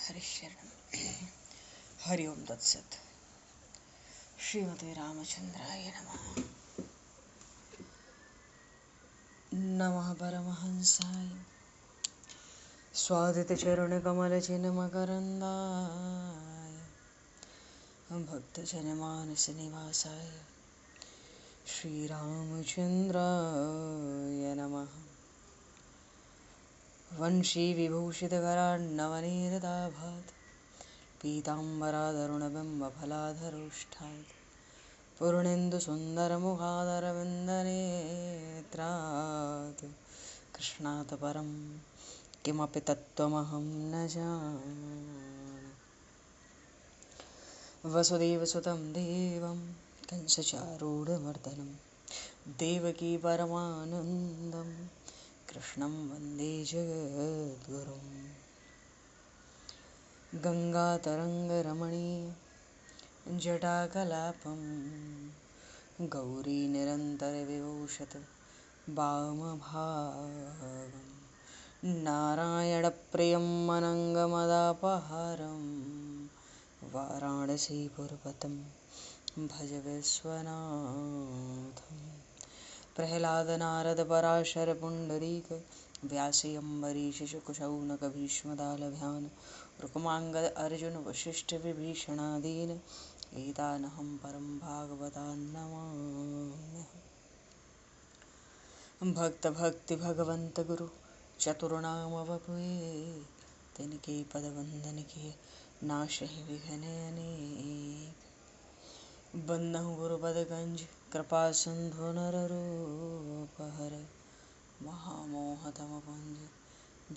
हरिशरण हरि ओम तत्सत। श्रीमते रामचंद्राय नमः। नमः परमहंसाय स्वादितचरणकमलचिन्मकरन्दाय भक्तजनमानसनिवासाय श्रीरामचन्द्राय नमः। वंशीविभूषितकरान्नवनीरदाभात् पीताम्बराधरुणबिम्बफलाधरोष्ठात् पूर्णेन्दुसुन्दरमुखादरविन्दनेत्रात् कृष्णात् परं किमपि तत्त्वमहं न जाने। वसुदेवसुतं देवं कंसचारूढमर्दनं देवकी परमानन्दं कृष्णं वन्दे जगद्गुरुं। गङ्गातरङ्गरमणीय जटाकलापं गौरीनिरन्तरविभूषत वामभागं नारायणप्रियं अनङ्गमदापहारं वाराणसीपुरपतं भज विश्वनाथं। प्रह्लादनारदपराशरपुण्डरीक व्यासि अम्बरीशशुकशौनकभीष्मदालभ्यान् रुक्माङ्गद अर्जुन वसिष्ठविभीषणादीन् एतानहं परं भागवतान् नमाम्यहम्। भक्त भक्ति भगवंत गुरु चतुर्नाम वपुए तिनके पद वंदन किए नाशहि विघ्न अनेक। बन्नहु गुरुपद गंज कृपा सिंधु नररूप हर महामोह तम पुंज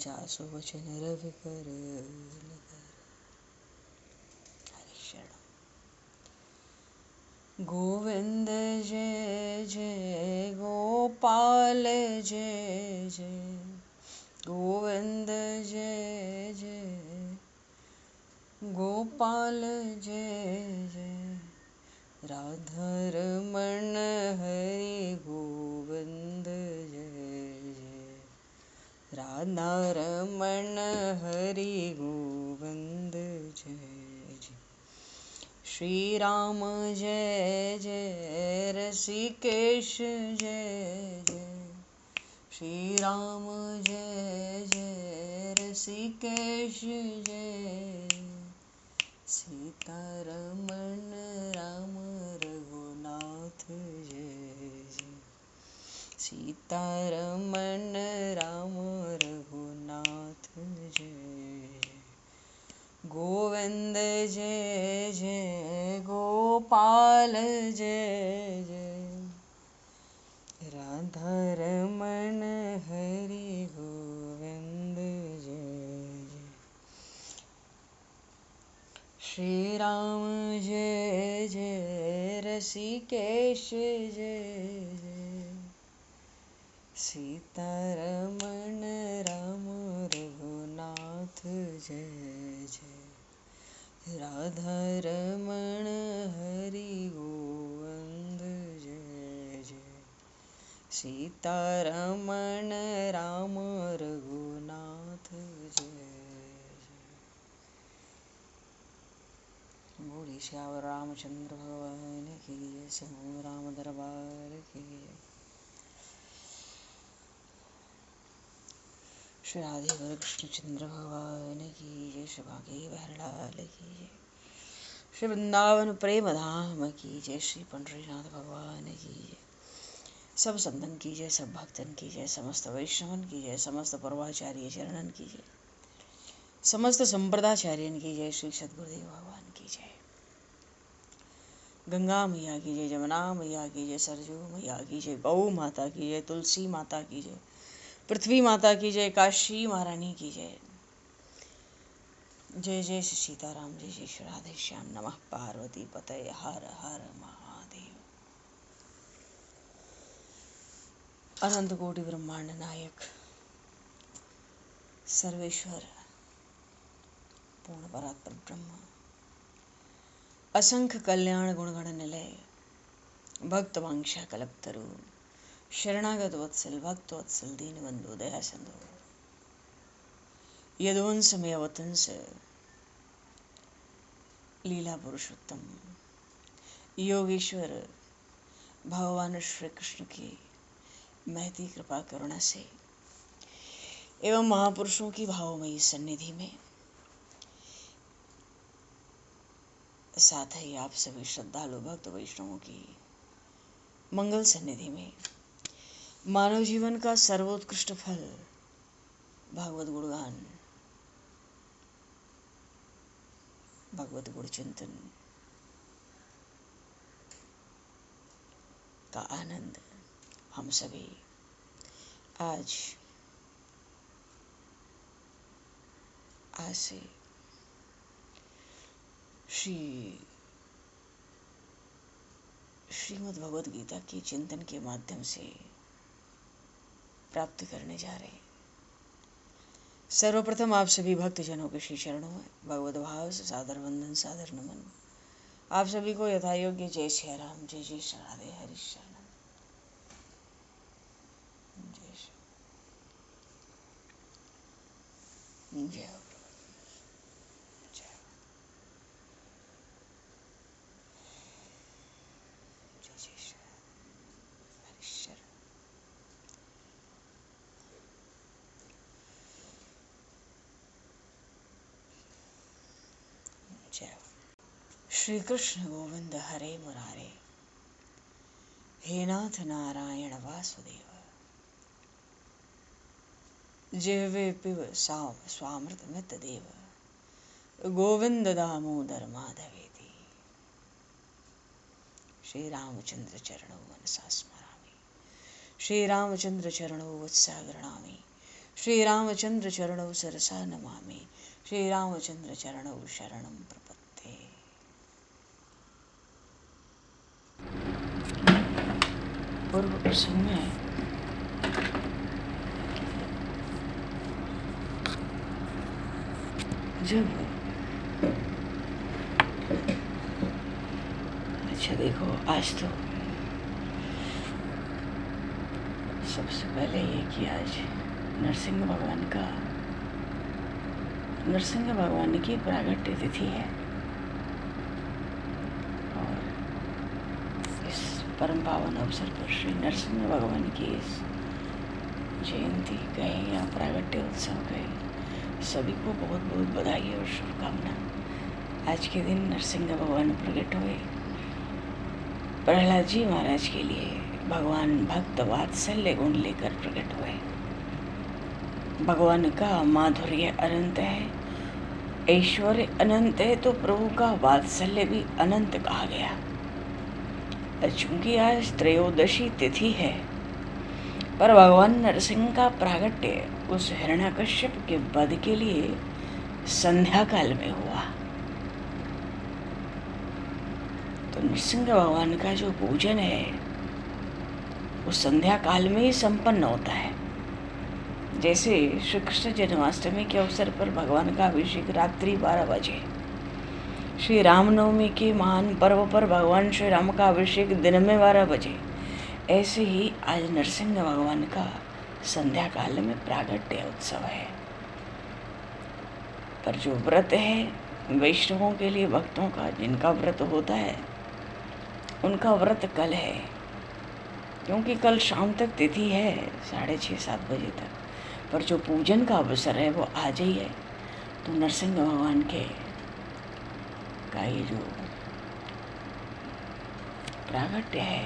जासु वचन रवि कर। गोविंद जय जय गोपाल जय जय गोविंद जय जय गोपाल जय जय राधारमण हरि गोविंद जय जय राधारमण हरि गोविंद जय जय। श्री राम जय जय ऋषिकेश जय जय श्री राम जय जय ऋषिकेश जय सीतारमण राम रघुनाथ जय जय सीतारमण राम रघुनाथ जय जय। गोविंद जय जय गोपाल जय जय राधारमण हरि गोविंद जय जय। श्री राम जय जय ऋषिकेश जय जय सीतारमण राम रघुनाथ जय जय राधारमण हरि गोविंद जय जय सीतारमण राम रघुनाथ जय जय। बोली श्यावर रामचंद्र भगवान की जय। समूह राम दरबार की जय। श्री राधे कृष्णचंद्र भगवान की जय। श्री भागे बहरलाल की जय। श्री वृंदावन प्रेम धाम की जय। श्री पंडरीनाथ भगवान की जय। सब संतन की जय, सब भक्तन की जय, समस्त वैष्णवन की जय, समस्त पूर्वाचार्य चरणन की जय, समस्त संप्रदाचार्यन की जय। श्री सद्गुरुदेव भगवान की जय। गंगा मैया की जय, जमुना मैया की जय, सरजू मैया की जय, गौ माता की जय, तुलसी माता की जय, पृथ्वी माता की जय, काशी महारानी की जय। जय जय श्री सीताराम, जय जय श्री राधे श्याम। नमः पार्वती पतये हर हर महादेव। अनंत कोटि ब्रह्मांड नायक सर्वेश्वर पूर्ण परात्पर ब्रह्म असंख्य कल्याण गुणगण निलय भक्त वांछा कल्पतरु शरणागत वत्सल भक्त वत्सल दीनबंधु दया सिंधु यदुवंश में अवतंस लीला पुरुषोत्तम योगेश्वर भगवान श्री कृष्ण की महती कृपा करुणा से एवं महापुरुषों की भावमयी सन्निधि में, साथ ही आप सभी श्रद्धालु भक्त वैष्णवों की मंगल सन्निधि में, मानव जीवन का सर्वोत्कृष्ट फल भागवत गुणगान, भगवत गुण चिंतन का आनंद हम सभी आज से श्रीमद् भगवद गीता के चिंतन के माध्यम से प्राप्त करने जा रहे हैं। सर्वप्रथम आप सभी भक्तजनों के श्री चरणों में भगवत भाव से सादर वंदन, सादर नमन। आप सभी को यथा योग्य जय श्री राम, जय जय श्री राधे, हरि शरणम, जय श्री जय हो। श्री कृष्ण गोविंद हरे मुरारे, हे नाथ नारायण वासुदेव, जिह्वे पिब स्वामृतमित देव, गोविंद दामोदर माधवेति। श्री रामचंद्र चरणौ मनसा स्मरामि, श्री रामचंद्र चरणौ वत्सा गृह्णामि, श्री रामचंद्र चरणौ सरसा नमामि, श्री रामचंद्र चरणौ शरणं प्रपद्ये। पूर्व प्रसंग में जब अच्छा देखो, आज तो सबसे पहले ये कि आज नरसिंह भगवान की प्रागट्य तिथि है और इस परम पावन अवसर पर श्री नरसिंह भगवान की इस जयंती कहे या प्रागट्य उत्सव कहे, सभी को बहुत बहुत बधाई और शुभकामना। आज के दिन नरसिंह भगवान प्रकट हुए, प्रहलाद जी महाराज के लिए भगवान भक्त वात्सल्य गुण लेकर प्रकट हुए। भगवान का माधुर्य अनंत है, ऐश्वर्य अनंत है, तो प्रभु का वात्सल्य भी अनंत कहा गया। चूंकि आज त्रयोदशी तिथि है, पर भगवान नरसिंह का प्रागट्य उस हिरण्यकश्यप के वध के लिए संध्या काल में हुआ। तो नरसिंह भगवान का जो पूजन है वो संध्या काल में ही संपन्न होता है। जैसे श्री कृष्ण जन्माष्टमी के अवसर पर भगवान का अभिषेक रात्रि 12 बजे, श्री रामनवमी के महान पर्व पर भगवान श्री राम का अभिषेक दिन में 12 बजे, ऐसे ही आज नरसिंह भगवान का संध्या काल में प्रागट्य उत्सव है। पर जो व्रत है वैष्णवों के लिए, भक्तों का जिनका व्रत होता है, उनका व्रत कल है, क्योंकि कल शाम तक तिथि है 6:30-7 बजे तक। पर जो पूजन का अवसर है वो आज ही है। तो नरसिंह भगवान के का ये जो प्रागट्य है,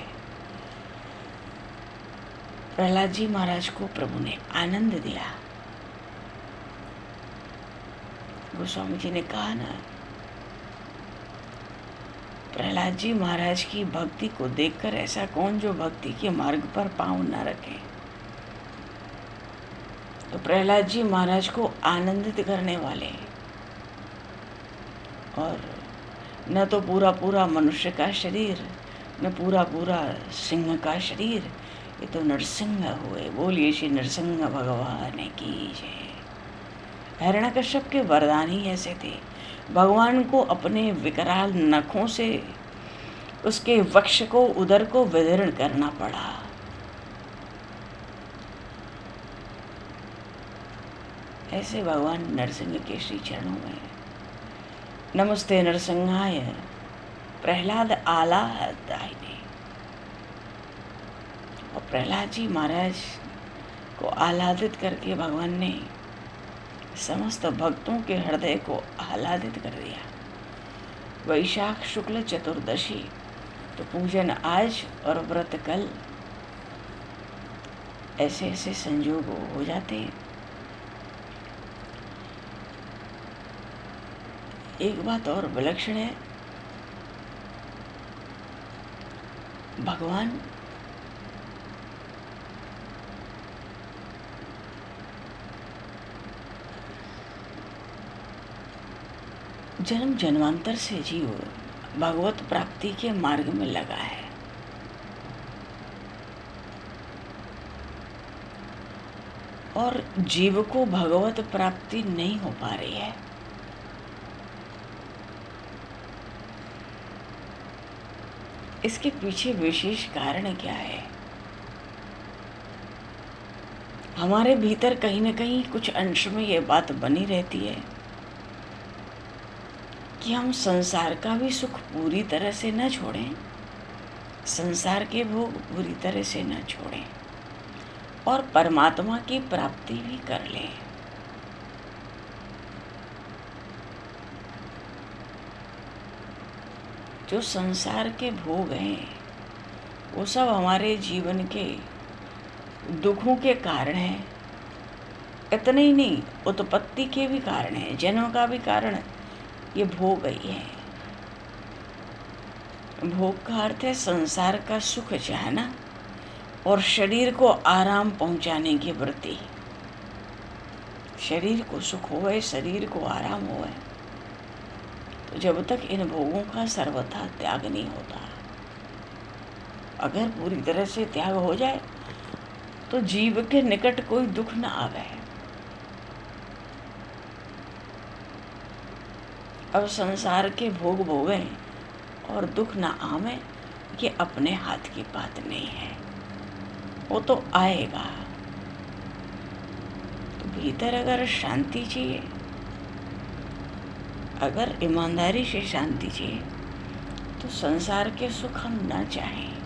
प्रहलाद जी महाराज को प्रभु ने आनंद दिया। गोस्वामी जी ने कहा ना, प्रहलाद जी महाराज की भक्ति को देखकर ऐसा कौन जो भक्ति के मार्ग पर पांव न रखे। तो प्रहलाद जी महाराज को आनंदित करने वाले, और न तो पूरा मनुष्य का शरीर, न पूरा सिंह का शरीर, ये तो नरसिंह हुए। बोलिए श्री नरसिंह भगवान की जय। हिरण्यकश्यप के वरदान ही ऐसे थे। भगवान को अपने विकराल नखों से उसके वक्ष को, उदर को विदीर्ण करना पड़ा। ऐसे भगवान नरसिंह के श्री चरणों में नमस्ते नरसिंहाय प्रहलाद आलादायिने। और प्रहलाद जी महाराज को आह्लादित करके भगवान ने समस्त भक्तों के हृदय को आह्लादित कर दिया। वैशाख शुक्ल चतुर्दशी तो पूजन आज और व्रत कल, ऐसे ऐसे संयोग हो जाते हैं। एक बात और विलक्षण है, भगवान जन्म जन्मांतर से जीव भगवत प्राप्ति के मार्ग में लगा है। और जीव को भगवत प्राप्ति नहीं हो पा रही है। इसके पीछे विशेष कारण क्या है? हमारे भीतर कहीं न कहीं कुछ अंश में ये बात बनी रहती है कि हम संसार का भी सुख पूरी तरह से न छोड़ें, संसार के भोग पूरी तरह से न छोड़ें और परमात्मा की प्राप्ति भी कर लें। जो संसार के भोग हैं वो सब हमारे जीवन के दुखों के कारण हैं। इतने ही नहीं, उत्पत्ति के भी कारण हैं, जन्म का भी कारण ये भोग ही है। भोग का अर्थ है संसार का सुख चाहना और शरीर को आराम पहुंचाने की वृत्ति। शरीर को सुख होए, शरीर को आराम होए, तो जब तक इन भोगों का सर्वथा त्याग नहीं होता, अगर पूरी तरह से त्याग हो जाए तो जीव के निकट कोई दुख न आवे। अब संसार के भोग भोगें और दुख न आवे, ये अपने हाथ की बात नहीं है, वो तो आएगा। तो भीतर अगर शांति चाहिए, अगर ईमानदारी से शांति चाहिए, तो संसार के सुख हम न चाहें।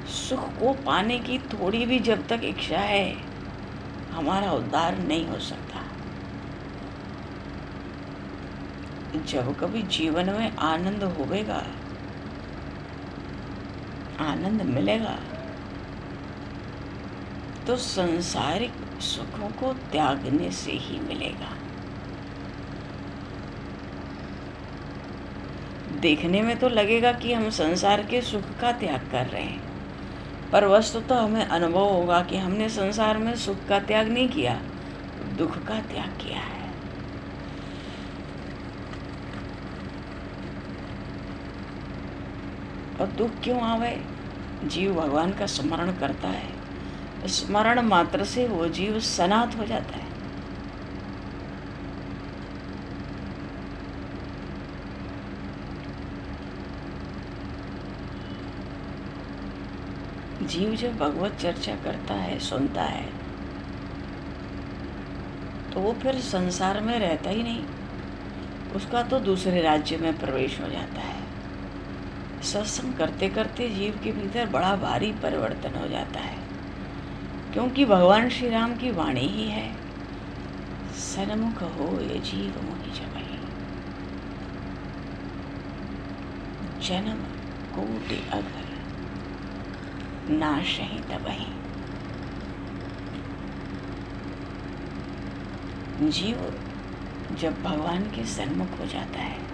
सुख को पाने की थोड़ी भी जब तक इच्छा है, हमारा उद्धार नहीं हो सकता। जब कभी जीवन में आनंद होवेगा, आनंद मिलेगा, तो संसारिक सुखों को त्यागने से ही मिलेगा। देखने में तो लगेगा कि हम संसार के सुख का त्याग कर रहे हैं, पर वस्तुतः हमें अनुभव होगा कि हमने संसार में सुख का त्याग नहीं किया, दुख का त्याग किया है। और दुख क्यों आवे? जीव भगवान का स्मरण करता है, स्मरण मात्र से वो जीव सनाथ हो जाता है। जीव जब भगवत चर्चा करता है, सुनता है, तो वो फिर संसार में रहता ही नहीं, उसका तो दूसरे राज्य में प्रवेश हो जाता है। सत्संग करते करते जीव के भीतर बड़ा भारी परिवर्तन हो जाता है, क्योंकि भगवान श्री राम की वाणी ही है, सन्मुख हो ये जीव मोहि जबहि, जन्म कोटि अघर नाशहि तबहि। जीव जब भगवान के सन्मुख हो जाता है,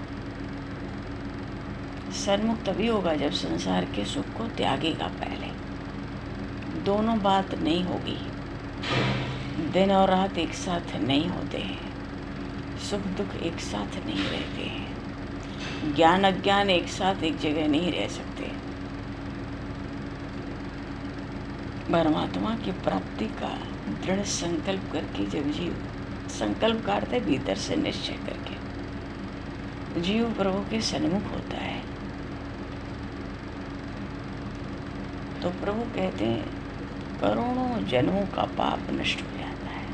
सन्मुख तभी होगा जब संसार के सुख को त्यागेगा। पहले दोनों बात नहीं होगी, दिन और रात एक साथ नहीं होते हैं, सुख दुख एक साथ नहीं रहते हैं, ज्ञान अज्ञान एक साथ एक जगह नहीं रह सकते। परमात्मा की प्राप्ति का दृढ़ संकल्प करके जब जीव संकल्प करते भीतर से निश्चय करके जीव प्रभु के सन्मुख होता है, तो प्रभु कहते हैं करोड़ों जन्मों का पाप नष्ट हो जाता है।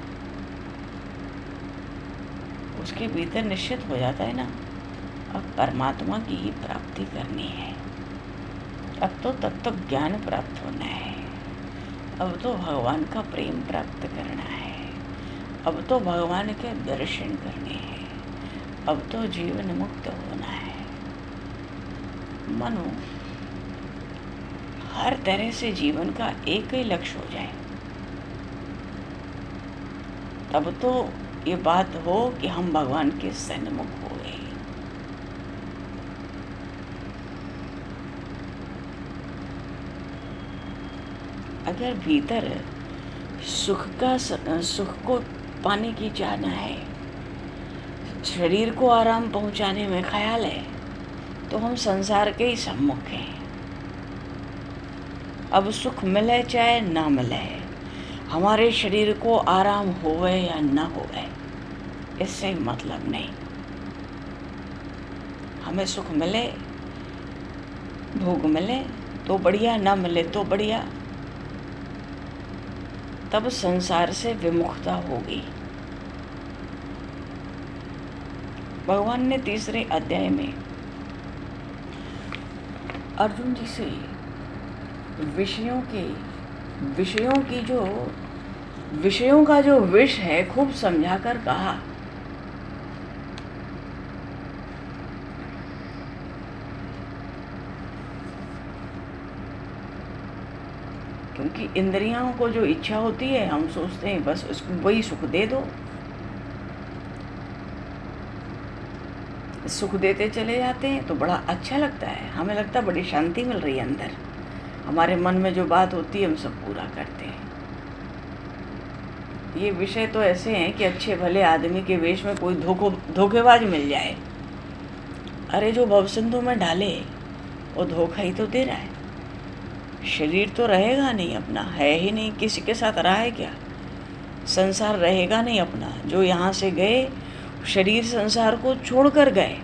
उसके भीतर निश्चित हो जाता है ना, अब परमात्मा की ही प्राप्ति करनी है, अब तो तत्व ज्ञान प्राप्त होना है, अब तो भगवान का प्रेम प्राप्त करना है, अब तो भगवान के दर्शन करने हैं, अब तो जीवन मुक्त होना है। मनो हर तरह से जीवन का एक ही लक्ष्य हो जाए, तब तो ये बात हो कि हम भगवान के सन्मुख हो गए। अगर भीतर सुख को पाने की चाहना है, शरीर को आराम पहुंचाने में ख्याल है, तो हम संसार के ही सम्मुख हैं। अब सुख मिले चाहे ना मिले, हमारे शरीर को आराम होवे या ना होवे, इससे मतलब नहीं। हमें सुख मिले, भोग मिले तो बढ़िया, ना मिले तो बढ़िया, तब संसार से विमुखता होगी। भगवान ने 3रे अध्याय में अर्जुन जी से विषयों का जो विष है खूब समझाकर कहा, क्योंकि इंद्रियों को जो इच्छा होती है, हम सोचते हैं बस उसको वही सुख दे दो, सुख देते चले जाते हैं तो बड़ा अच्छा लगता है, हमें लगता है बड़ी शांति मिल रही है अंदर। हमारे मन में जो बात होती है हम सब पूरा करते हैं। ये विषय तो ऐसे हैं कि अच्छे भले आदमी के वेश में कोई धोखेबाज मिल जाए, अरे जो भवसिंधु में डाले वो धोखा ही तो दे रहा है। शरीर तो रहेगा नहीं अपना, है ही नहीं, किसी के साथ रहा है क्या? संसार रहेगा नहीं अपना। जो यहाँ से गए शरीर संसार को छोड़कर गए।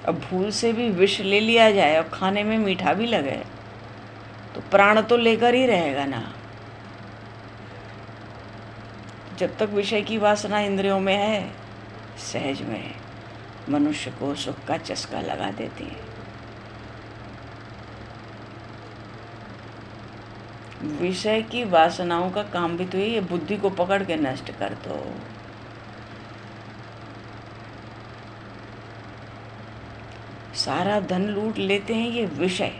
अब भूल से भी विष ले लिया जाए और खाने में मीठा भी लगे तो प्राण तो लेकर ही रहेगा ना। जब तक विषय की वासना इंद्रियों में है, सहज में मनुष्य को सुख का चस्का लगा देती है। विषय की वासनाओं का काम भी तो ये बुद्धि को पकड़ के नष्ट कर दो। सारा धन लूट लेते हैं ये विषय,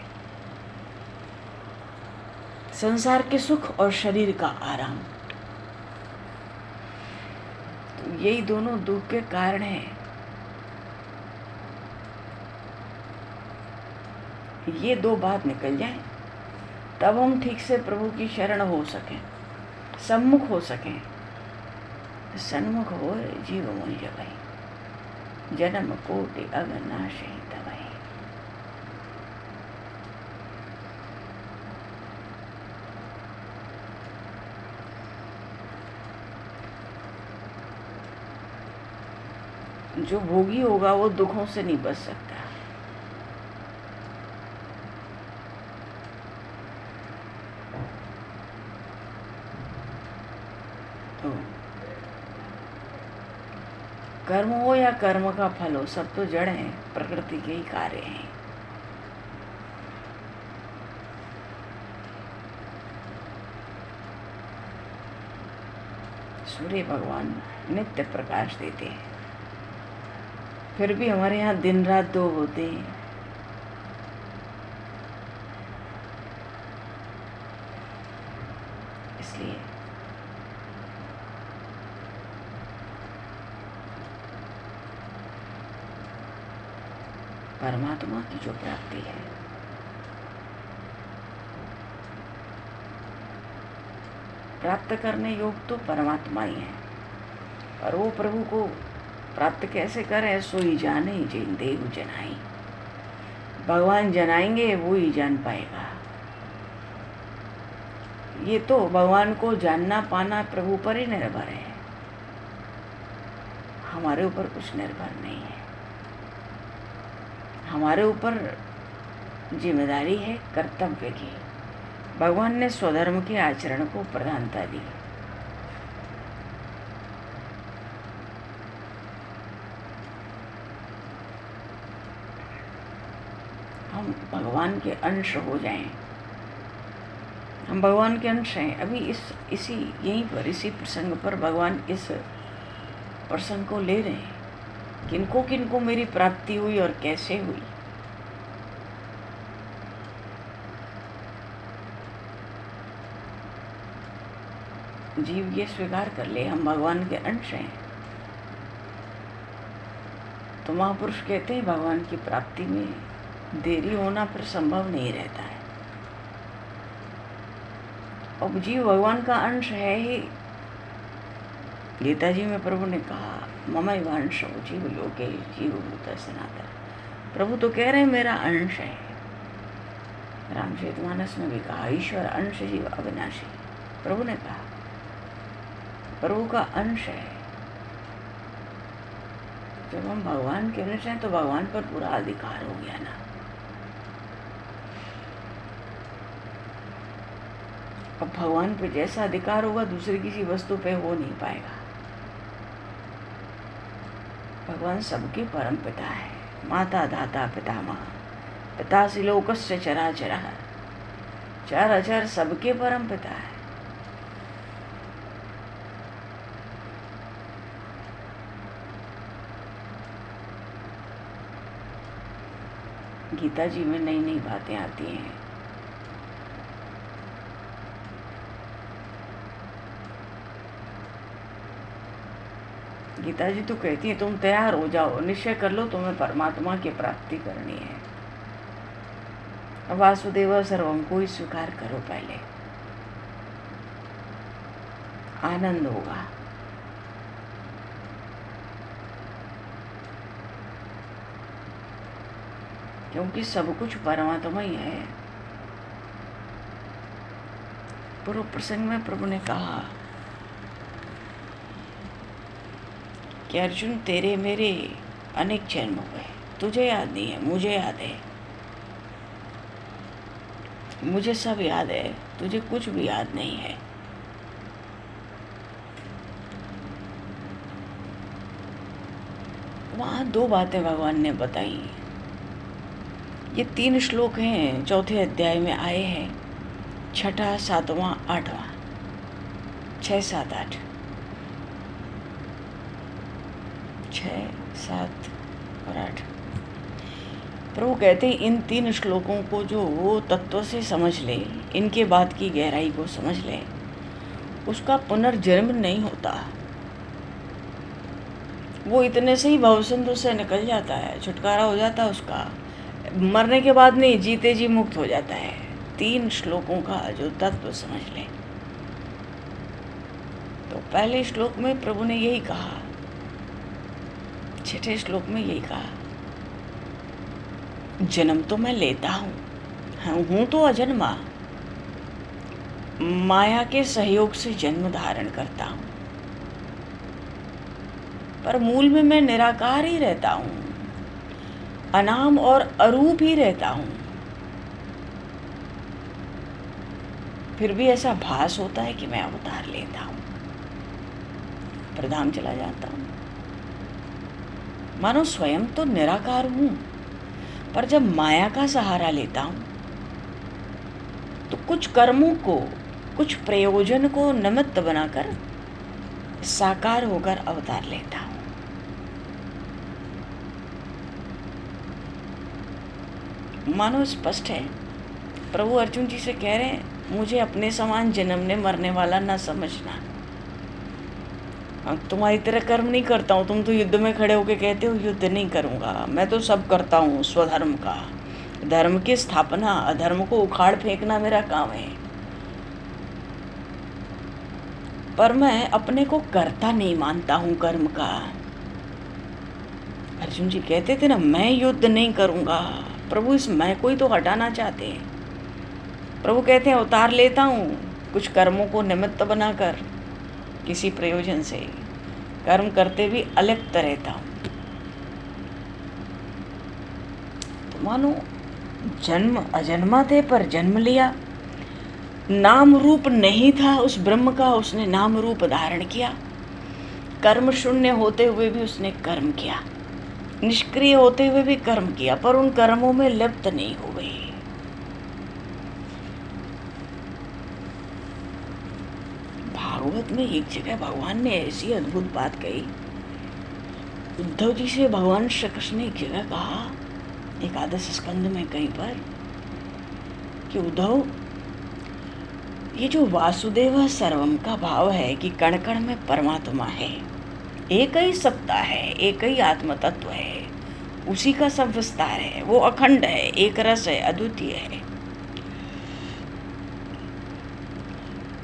संसार के सुख और शरीर का आराम, तो यही दोनों दुख के कारण हैं। ये दो बात निकल जाए तब हम ठीक से प्रभु की शरण हो सकें, सम्मुख हो सकें। सन्मुख हो जीव मोहि जगहि, जन्म कोटि अगनाशहि तबहि। जो भोगी होगा वो दुखों से नहीं बच सकता। तो कर्म हो या कर्म का फल हो, सब तो जड़ हैं, प्रकृति के ही कार्य हैं। सूर्य भगवान नित्य प्रकाश देते हैं, फिर भी हमारे यहाँ दिन रात दो होते हैं। इसलिए परमात्मा की जो प्राप्ति है, प्राप्त करने योग तो परमात्मा ही है, और वो प्रभु को प्राप्त कैसे करें सो ही जाने जिन देव जनाई। भगवान जनाएंगे वो ही जान पाएगा। ये तो भगवान को जानना पाना प्रभु पर ही निर्भर है, हमारे ऊपर कुछ निर्भर नहीं है। हमारे ऊपर जिम्मेदारी है कर्तव्य की, भगवान ने स्वधर्म के आचरण को प्रधानता दी। हम भगवान के अंश हो जाएं। हम भगवान के अंश हैं। अभी इसी यहीं पर, इसी प्रसंग पर भगवान इस प्रसंग को ले रहे हैं। किनको किनको मेरी प्राप्ति हुई और कैसे हुई। जीव ये स्वीकार कर ले हम भगवान के अंश हैं, तो महापुरुष कहते हैं भगवान की प्राप्ति में देरी होना फिर संभव नहीं रहता है। अब जीव भगवान का अंश है ही। गीता जी में प्रभु ने कहा ममैवांशो जीव लोके जीवभूत सनातन। प्रभु तो कह रहे हैं मेरा अंश है। रामचरितमानस में भी कहा ईश्वर अंश जीव अविनाशी। प्रभु ने कहा प्रभु का अंश है। जब हम भगवान के अंश हैं तो भगवान पर पूरा अधिकार हो गया ना। अब भगवान पे जैसा अधिकार होगा दूसरी किसी वस्तु पे हो नहीं पाएगा। भगवान सबके परम पिता है। माता दाता पितामह पितासि लोकस्य चराचरः। चराचर सबके परम पिता है। गीता जी में नई नई बातें आती हैं। गीता जी तो कहती है तुम तैयार हो जाओ, निश्चय कर लो तुम्हें परमात्मा की प्राप्ति करनी है। वासुदेव सर्वम को ही स्वीकार करो। पहले आनंद होगा। क्योंकि सब कुछ परमात्मा ही है। पूर्व प्रसंग में प्रभु ने कहा कि अर्जुन तेरे मेरे अनेक जन्म हुए, तुझे याद नहीं है, मुझे याद है। मुझे सब याद है, तुझे कुछ भी याद नहीं है। वहाँ दो बातें भगवान ने बताई। ये 3 श्लोक हैं, चौथे अध्याय में आए हैं। 6, 7, 8, 6, 7, 8, 6, 7 और 8। प्रभु कहते हैं इन 3 श्लोकों को जो वो तत्व से समझ ले, इनके बाद की गहराई को समझ ले, उसका पुनर्जन्म नहीं होता। वो इतने से ही भवसिंधु से निकल जाता है, छुटकारा हो जाता है उसका। मरने के बाद नहीं, जीते जी मुक्त हो जाता है। 3 श्लोकों का जो तत्व समझ ले। तो पहले श्लोक में प्रभु ने यही कहा, 6ठे श्लोक में यही कहा, जन्म तो मैं लेता हूँ तो अजन्मा, माया के सहयोग से जन्म धारण करता हूँ, पर मूल में मैं निराकार ही रहता हूँ, अनाम और अरूप ही रहता हूँ। फिर भी ऐसा भास होता है कि मैं अवतार लेता हूँ, प्रधाम चला जाता हूँ। मानो स्वयं तो निराकार हूँ, पर जब माया का सहारा लेता हूँ तो कुछ कर्मों को, कुछ प्रयोजन को निमित्त बनाकर साकार होकर अवतार लेता हूँ। मानो स्पष्ट है। प्रभु अर्जुन जी से कह रहे हैं मुझे अपने समान जन्मने मरने वाला ना समझना। तुम्हारी तरह कर्म नहीं करता हूँ। तुम तो युद्ध में खड़े होकर कहते हो युद्ध नहीं करूँगा, मैं तो सब करता हूँ स्वधर्म का। धर्म की स्थापना, अधर्म को उखाड़ फेंकना मेरा काम है, पर मैं अपने को कर्ता नहीं मानता हूँ कर्म का। अर्जुन जी कहते थे ना मैं युद्ध नहीं करूँगा। प्रभु इस मैं को ही तो हटाना चाहते हैं। प्रभु कहते हैं अवतार लेता हूँ कुछ कर्मों को निमित्त बनाकर, किसी प्रयोजन से कर्म करते भी अलिप्त रहता हूँ। तो मानो जन्म अजन्मा थे पर जन्म लिया, नाम रूप नहीं था उस ब्रह्म का, उसने नाम रूप धारण किया। कर्म शून्य होते हुए भी उसने कर्म किया, निष्क्रिय होते हुए भी कर्म किया, पर उन कर्मों में लिप्त नहीं हो गई। भागवत में एक जगह भगवान ने ऐसी अद्भुत बात कही। उद्धव जी से भगवान श्री कृष्ण ने एक जगह कहा, एकादश स्कंद में कहीं पर, कि उद्धव, ये जो वासुदेव सर्वम का भाव है कि कण कण में परमात्मा है, एक ही सत्ता है, एक ही आत्म तत्व है, उसी का सब विस्तार है, वो अखंड है, एक रस है, अद्वितीय है।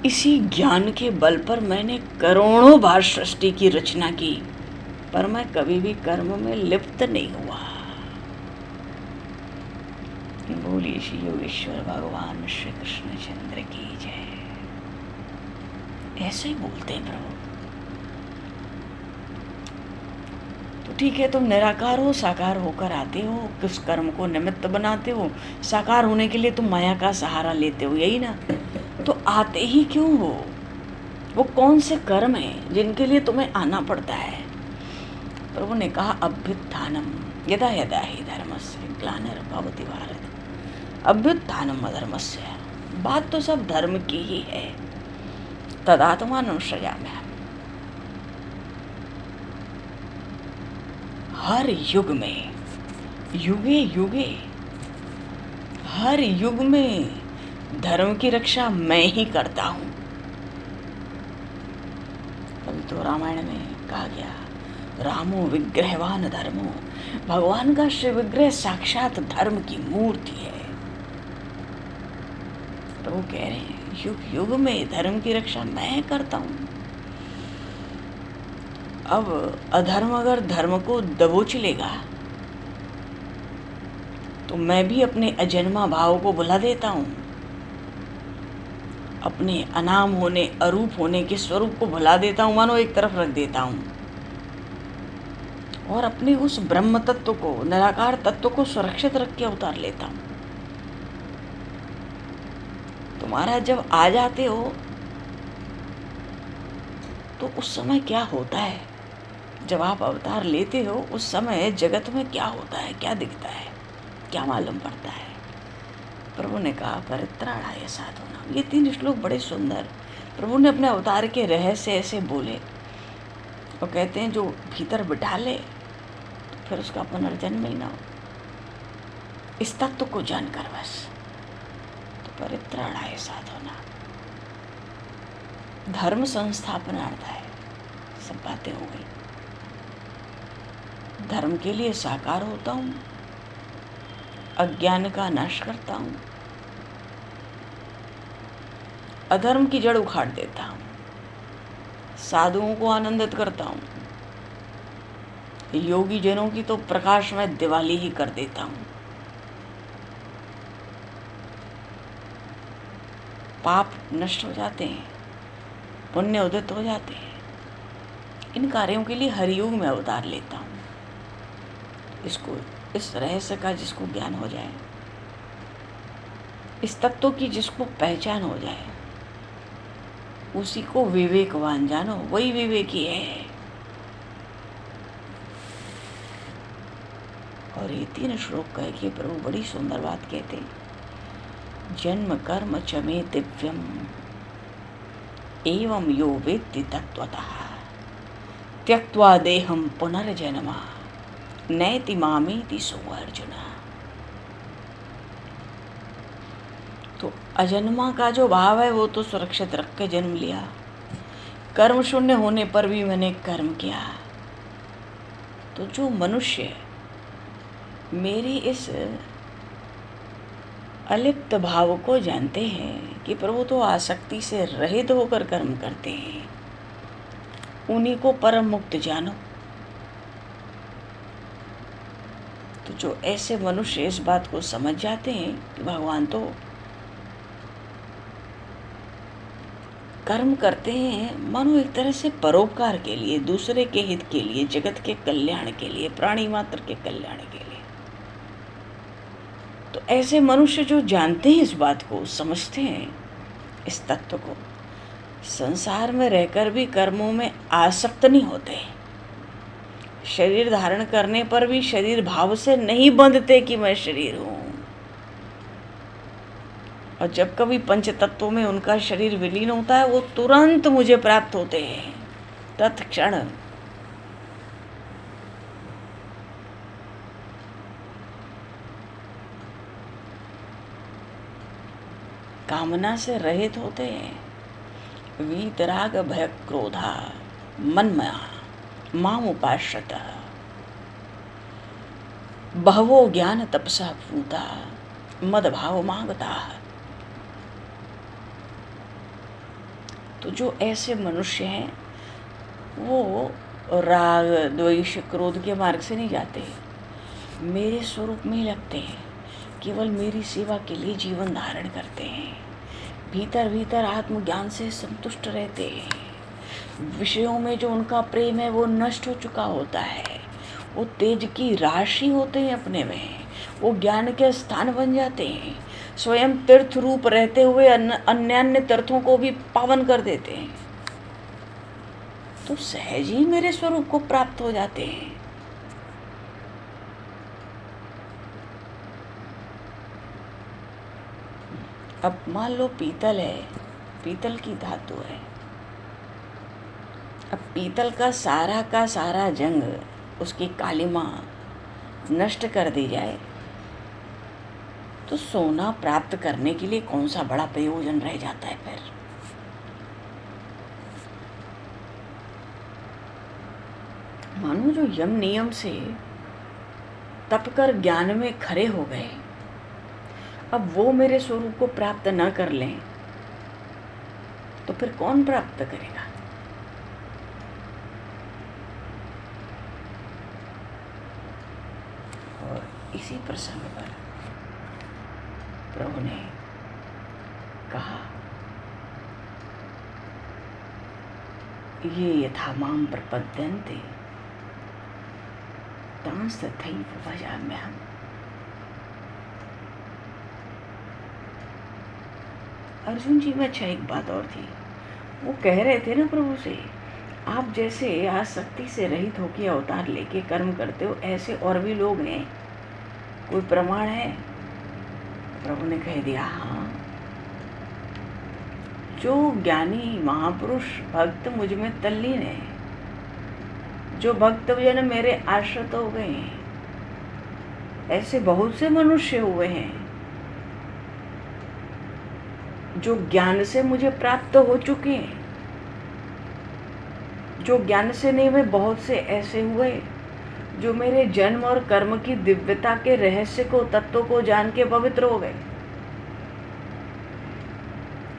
इसी ज्ञान के बल पर मैंने करोड़ों बार सृष्टि की रचना की, पर मैं कभी भी कर्म में लिप्त नहीं हुआ। बोलिए श्री योगेश्वर भगवान श्री कृष्ण चंद्र की जय। ऐसे ही बोलते हैं प्रभु। तो ठीक है, तुम निराकार हो, साकार होकर आते हो, किस कर्म को निमित्त बनाते हो, साकार होने के लिए तुम माया का सहारा लेते हो, यही ना? तो आते ही क्यों हो? वो कौन से कर्म हैं जिनके लिए तुम्हें आना पड़ता है? प्रभु ने कहा, अभ्युत्थानम यदा यदा हि धर्मस्य ग्लानिर्भवति भारत। अभ्युत्थानम अधर्मस्य, बात तो सब धर्म की ही है। तदात्मानं सृजाम्यहम्। हर युग में, युगे युगे, हर युग में धर्म की रक्षा मैं ही करता हूँ। कभी तो रामायण में कहा गया, रामो विग्रहवान धर्मो, भगवान का श्री विग्रह साक्षात धर्म की मूर्ति है। तो वो कह रहे हैं, युग युग में धर्म की रक्षा मैं करता हूँ। अब अधर्म अगर धर्म को दबोच लेगा तो मैं भी अपने अजन्मा भाव को भुला देता हूँ, अपने अनाम होने, अरूप होने के स्वरूप को भुला देता हूँ, मानो एक तरफ रख देता हूँ, और अपने उस ब्रह्म तत्व को, निराकार तत्व को सुरक्षित रख के अवतार लेता हूँ। तुम्हारा जब आ जाते हो तो उस समय क्या होता है? जब आप अवतार लेते हो उस समय जगत में क्या होता है, क्या दिखता है, क्या मालूम पड़ता है? प्रभु ने कहा, परित्राणाय साधूनाम। ये 3 श्लोक बड़े सुंदर प्रभु ने अपने अवतार के रहस्य ऐसे बोले, और कहते हैं जो भीतर बिठा ले तो फिर उसका पुनर्जन्म ही ना हो, इस तत्व को जानकर बस। तो परित्राणाय साधूनाम, धर्म संस्थापनार्थ है। सब बातें हो गई। धर्म के लिए साकार होता हूँ, अज्ञान का नाश करता हूँ, अधर्म की जड़ उखाड़ देता हूँ, साधुओं को आनंदित करता हूँ, योगी जनों की तो प्रकाश में दिवाली ही कर देता हूँ, पाप नष्ट हो जाते हैं, पुण्य उदित हो जाते हैं। इन कार्यों के लिए हरियुग में अवतार लेता हूँ। इसको, इस रहस्य का जिसको ज्ञान हो जाए, इस तत्व की जिसको पहचान हो जाए, उसी को विवेकवान जानो, वही विवेकी है। और ये 3 श्लोक कह के प्रभु बड़ी सुंदर बात कहते, जन्म कर्म च मे दिव्यम एवं यो वेत्ति तत्वतः त्यक्त्वा देहम पुनर्जन्मा नैति मामेति सो अर्जुन। तो अजन्मा का जो भाव है वो तो सुरक्षित रख के जन्म लिया, कर्म शून्य होने पर भी मैंने कर्म किया। तो जो मनुष्य मेरी इस अलिप्त भाव को जानते हैं कि प्रभु तो आसक्ति से रहित होकर कर्म करते हैं, उन्हीं को परम मुक्त जानो। तो जो ऐसे मनुष्य इस बात को समझ जाते हैं कि भगवान तो कर्म करते हैं मानो एक तरह से परोपकार के लिए, दूसरे के हित के लिए, जगत के कल्याण के लिए, प्राणी मात्र के कल्याण के लिए। तो ऐसे मनुष्य जो जानते हैं, इस बात को समझते हैं, इस तत्व को। संसार में रहकर भी कर्मों में आसक्त नहीं होते। शरीर धारण करने पर भी शरीर भाव से नहीं बंधते कि मैं शरीर हूँ। और जब कभी पंच तत्वों में उनका शरीर विलीन होता है, वो तुरंत मुझे प्राप्त होते हैं, तत्क्षण। कामना से रहित होते हैं। वीतराग भय क्रोधा मन्मया माम उपाश्रितः बहवो ज्ञान तपसा पूता मदभाव मांगता। तो जो ऐसे मनुष्य हैं वो राग द्वेष क्रोध के मार्ग से नहीं जाते, मेरे स्वरूप में लगते हैं, केवल मेरी सेवा के लिए जीवन धारण करते हैं, भीतर भीतर आत्मज्ञान से संतुष्ट रहते हैं। विषयों में जो उनका प्रेम है वो नष्ट हो चुका होता है, वो तेज की राशि होते हैं अपने में, वो ज्ञान के स्थान बन जाते हैं, स्वयं तीर्थ रूप रहते हुए अन्य तीर्थों को भी पावन कर देते हैं। तो सहज ही मेरे स्वरूप को प्राप्त हो जाते हैं। अब मान लो पीतल है, पीतल की धातु है। अब पीतल का सारा जंग, उसकी कालिमा नष्ट कर दी जाए तो सोना प्राप्त करने के लिए कौन सा बड़ा प्रयोजन रह जाता है फिर। मानो जो यम नियम से तप कर ज्ञान में खरे हो गए, अब वो मेरे स्वरूप को प्राप्त न कर लें तो फिर कौन प्राप्त करेगा। और इसी प्रसंग पर प्रभु ने कहा, ये यथा मां प्रपद्यन्ते तांस तथैव भजाम्यहम्। अर्जुन जी में अच्छा एक बात और थी, वो कह रहे थे ना प्रभु से, आप जैसे आसक्ति से रहित होकर अवतार लेके कर्म करते हो, ऐसे और भी लोग हैं, कोई प्रमाण है। प्रभु ने कह दिया, हाँ, जो ज्ञानी महापुरुष भक्त मुझ में तल्लीन है, जो भक्तजन मेरे आश्रित हो गए हैं, ऐसे बहुत से मनुष्य हुए हैं जो ज्ञान से मुझे प्राप्त हो चुके हैं। जो ज्ञान से नहीं हुए, बहुत से ऐसे हुए जो मेरे जन्म और कर्म की दिव्यता के रहस्य को, तत्व को जान के पवित्र हो गए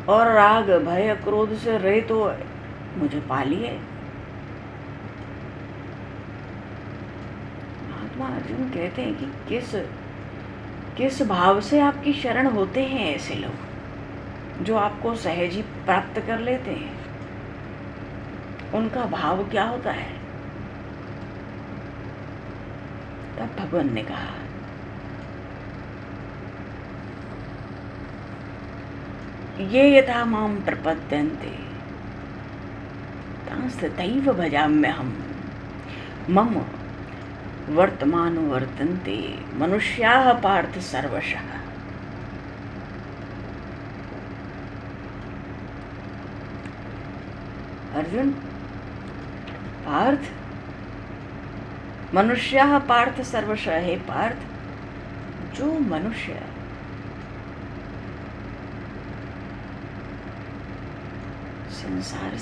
और राग भय क्रोध से रहित हो मुझे पा लिए। महात्मा अर्जुन कहते हैं कि किस भाव से आपकी शरण होते हैं ऐसे लोग जो आपको सहज ही प्राप्त कर लेते हैं, उनका भाव क्या होता है। तब भगवान ने कहा, ये यथा मां प्रपद्यन्ते तांस तथैव भजाम्यहम् मम वर्तमानो वर्तन्ते मनुष्याः पार्थ सर्वशः। अर्जुन, पार्थ, मनुष्याः पार्थ सर्वशः, हे पार्थ, जो मनुष्य संसार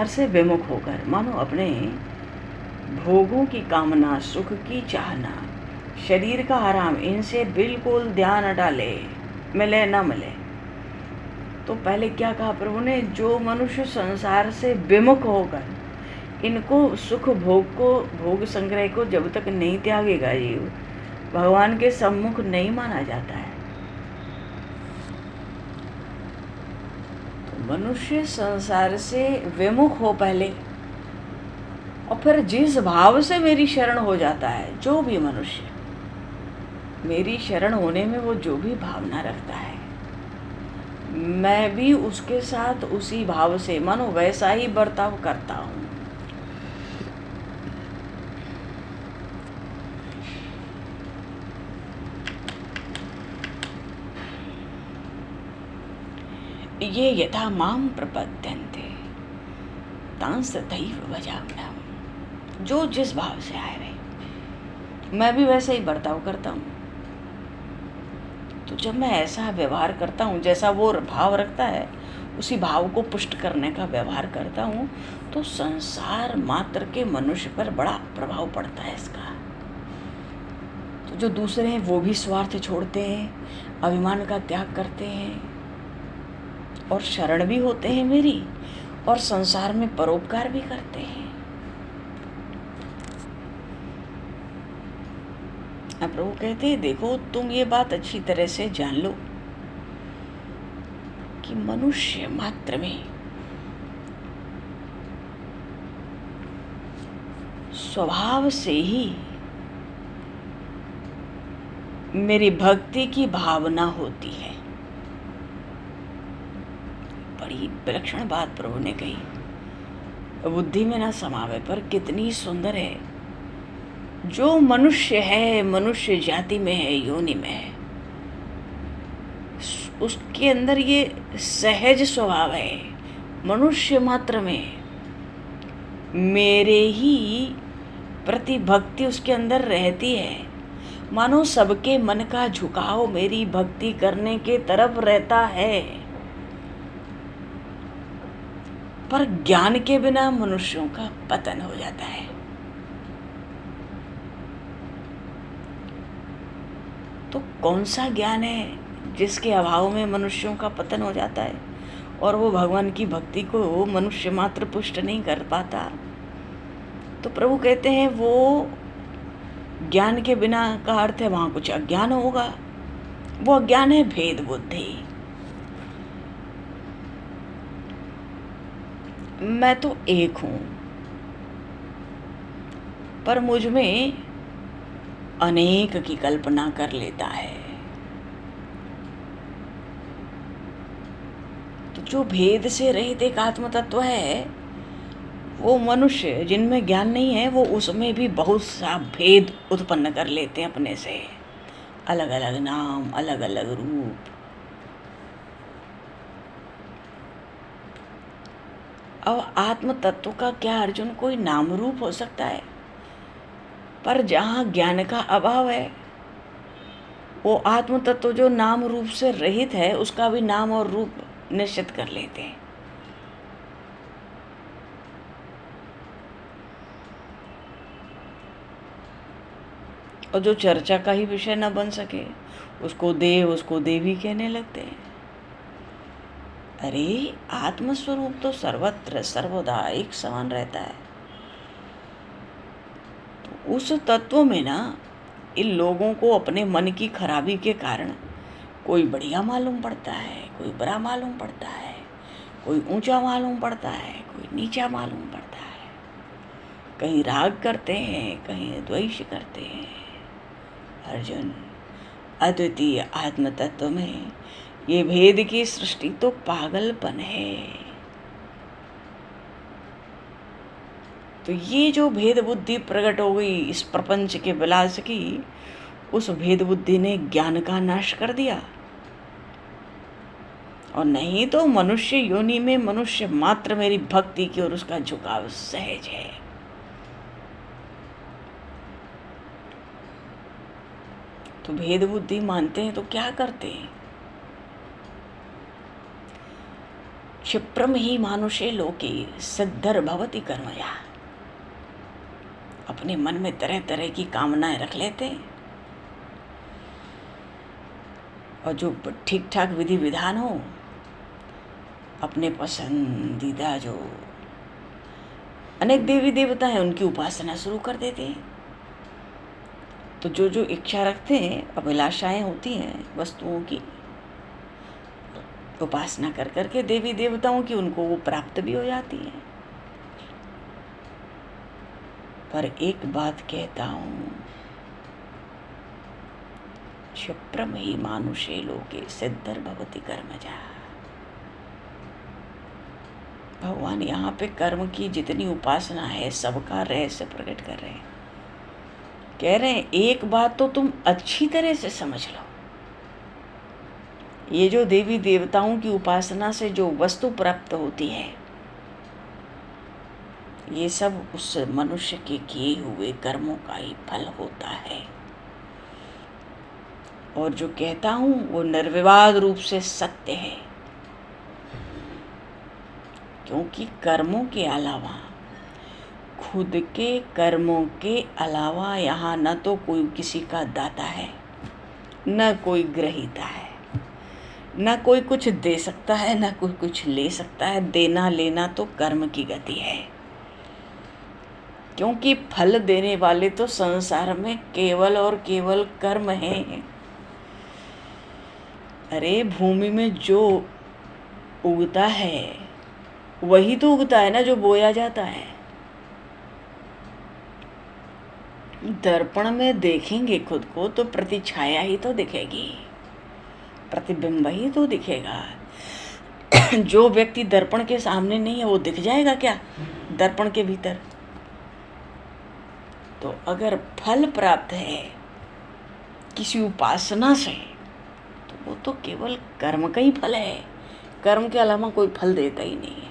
से विमुख होकर मानो अपने भोगों की कामना, सुख की चाहना, शरीर का आराम, इनसे बिल्कुल ध्यान न डाले, मिले न मिले। तो पहले क्या कहा प्रभु ने, जो मनुष्य संसार से विमुख होकर इनको सुख भोग संग्रह को जब तक नहीं त्यागेगा, जीव भगवान के सम्मुख नहीं माना जाता है। मनुष्य संसार से विमुख हो पहले, और फिर जिस भाव से मेरी शरण हो जाता है, जो भी मनुष्य मेरी शरण होने में वो जो भी भावना रखता है, मैं भी उसके साथ उसी भाव से मानो वैसा ही बर्ताव करता हूँ। ये यथा माम प्रपद्यन्ते तांस तथैव भजाम्यहम्। जो जिस भाव से आए रहे, मैं भी वैसा ही बर्ताव करता हूँ। तो जब मैं ऐसा व्यवहार करता हूँ जैसा वो भाव रखता है, उसी भाव को पुष्ट करने का व्यवहार करता हूँ, तो संसार मात्र के मनुष्य पर बड़ा प्रभाव पड़ता है इसका। तो जो दूसरे हैं वो भी स्वार्थ छोड़ते हैं, अभिमान का त्याग करते हैं और शरण भी होते हैं मेरी, और संसार में परोपकार भी करते हैं। अब प्रभु कहते हैं, देखो तुम ये बात अच्छी तरह से जान लो कि मनुष्य मात्र में स्वभाव से ही मेरी भक्ति की भावना होती है। बड़ी विलक्षण बात प्रभु ने कही, बुद्धि में ना समावे, पर कितनी सुंदर है। जो मनुष्य है, मनुष्य जाति में है, योनि में है, उसके अंदर ये सहज स्वभाव है, मनुष्य मात्र में मेरे ही प्रति भक्ति उसके अंदर रहती है। मानो सबके मन का झुकाव मेरी भक्ति करने के तरफ रहता है। पर ज्ञान के बिना मनुष्यों का पतन हो जाता है। तो कौन सा ज्ञान है जिसके अभाव में मनुष्यों का पतन हो जाता है और वो भगवान की भक्ति को मनुष्य मात्र पुष्ट नहीं कर पाता? तो प्रभु कहते हैं वो ज्ञान के बिना का अर्थ है वहाँ कुछ अज्ञान होगा। वो अज्ञान है भेद बुद्धि। मैं तो एक हूँ, पर मुझ में अनेक की कल्पना कर लेता है। तो जो भेद से रहित एक आत्म तत्व है, वो मनुष्य जिनमें ज्ञान नहीं है, वो उसमें भी बहुत सा भेद उत्पन्न कर लेते हैं अपने से, अलग अलग नाम, अलग अलग रूप। अब आत्म तत्व का क्या अर्जुन कोई नाम रूप हो सकता है? पर जहाँ ज्ञान का अभाव है, वो आत्म तत्व जो नाम रूप से रहित है, उसका भी नाम और रूप निश्चित कर लेते हैं। और जो चर्चा का ही विषय न बन सके, उसको देव, उसको देवी कहने लगते हैं। अरे आत्मस्वरूप तो सर्वत्र सर्वदा एक समान रहता है। तो उस तत्व में ना इन लोगों को अपने मन की खराबी के कारण कोई बढ़िया मालूम पड़ता है, कोई बुरा मालूम पड़ता है, कोई ऊंचा मालूम पड़ता है, कोई नीचा मालूम पड़ता है। कहीं राग करते हैं, कहीं द्वेष करते हैं। अर्जुन, अद्वितीय आत्म तत्व में ये भेद की सृष्टि तो पागलपन है। तो ये जो भेद बुद्धि प्रकट हो गई इस प्रपंच के विलास की, उस भेद बुद्धि ने ज्ञान का नाश कर दिया। और नहीं तो मनुष्य योनि में मनुष्य मात्र मेरी भक्ति की ओर उसका झुकाव सहज है। तो भेद बुद्धि मानते हैं तो क्या करते हैं? क्षिप्रम ही मानुषे लोके सिद्धर भवति कर्मया। अपने मन में तरह तरह की कामनाएं रख लेते हैं, और जो ठीक ठाक विधि विधान हो, अपने पसंदीदा जो अनेक देवी देवता हैं उनकी उपासना शुरू कर देते हैं। तो जो जो इच्छा रखते हैं, अभिलाषाएं होती हैं वस्तुओं की, उपासना कर करके देवी देवताओं की, उनको वो प्राप्त भी हो जाती है। पर एक बात कहता हूँ, क्षिप्रम ही मानुषे लोके सिद्धिर्भवति कर्मजा। भगवान यहाँ पे कर्म की जितनी उपासना है सबका रहस्य प्रकट कर रहे हैं। कह रहे हैं एक बात तो तुम अच्छी तरह से समझ लो, ये जो देवी देवताओं की उपासना से जो वस्तु प्राप्त होती है ये सब उस मनुष्य के किए हुए कर्मों का ही फल होता है। और जो कहता हूं वो निर्विवाद रूप से सत्य है, क्योंकि कर्मों के अलावा, खुद के कर्मों के अलावा यहाँ न तो कोई किसी का दाता है, न कोई ग्रहीता है, न कोई कुछ दे सकता है, न कोई कुछ ले सकता है। देना लेना तो कर्म की गति है, क्योंकि फल देने वाले तो संसार में केवल और केवल कर्म हैं। अरे भूमि में जो उगता है वही तो उगता है ना जो बोया जाता है। दर्पण में देखेंगे खुद को तो प्रतिछाया ही तो दिखेगी, प्रतिबिंब ही तो दिखेगा। जो व्यक्ति दर्पण के सामने नहीं है वो दिख जाएगा क्या दर्पण के भीतर? तो अगर फल प्राप्त है किसी उपासना से तो वो तो केवल कर्म का ही फल है, कर्म के अलावा कोई फल देता ही नहीं है।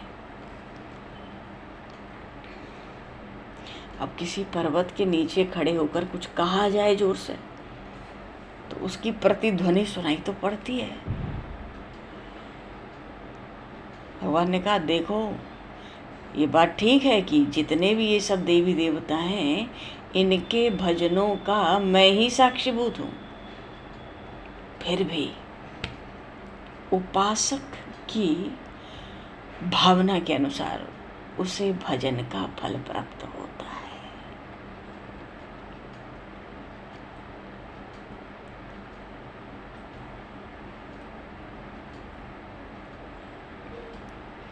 अब किसी पर्वत के नीचे खड़े होकर कुछ कहा जाए जोर से तो उसकी प्रतिध्वनि सुनाई तो पड़ती है। भगवान ने कहा देखो ये बात ठीक है कि जितने भी ये सब देवी देवता हैं इनके भजनों का मैं ही साक्षीभूत हूँ, फिर भी उपासक की भावना के अनुसार उसे भजन का फल प्राप्त होता है।